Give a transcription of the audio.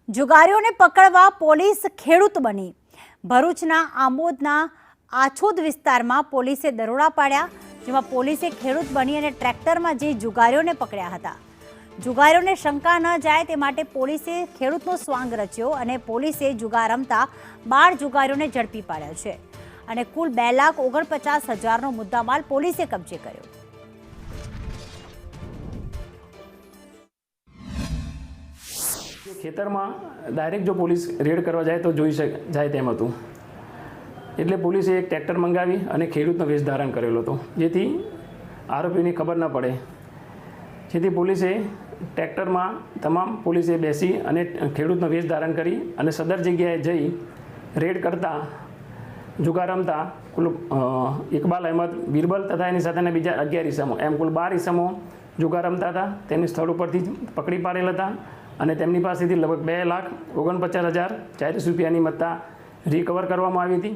જુગારીઓને પકડવા પોલીસ ખેડૂત બની। ભરૂચના આમોદના આછોદ વિસ્તારમાં પોલીસે દરોડા પાડ્યા, જેમાં પોલીસે ખેડૂત બની અને ટ્રેક્ટરમાં જઈ જુગારીઓને પકડ્યા હતા। જુગારીઓને શંકા ન જાય તે માટે પોલીસે ખેડૂતનો સ્વાંગ રચ્યો અને પોલીસે જુગાર રમતા 12 જુગારીઓને ઝડપી પાડ્યા છે અને કુલ 2,49,000નો મુદ્દામાલ પોલીસે કબજે કર્યો। ખેતર में डायरेक्ट जो पुलिस रेड करवा जाए तो जोई जाए तेम हतुं, एटले पुलिसे एक ट्रेक्टर मंगावी अने खेडूतनो वेश धारण करेलो हतो, जेथी आरोपीने खबर न पड़े। जेथी पुलिसे ट्रेक्टर में तमाम पुलिसे बेसी अने खेडूतनो वेश धारण करी अने सदर जग्याए जई रेड करता जुगार रमता कुल इकबाल अहमद, बीरबल तथा एनी साथेना बीजा 11 ईसमो एम कुल 12 ईसमो जुगार रमता था। तेने स्थल परथी पकड़ी पाडेल हता અને તેમની પાસેથી લગભગ 2,49,40,040 રૂપિયાની મત્તા રિકવર કરવામાં આવી હતી।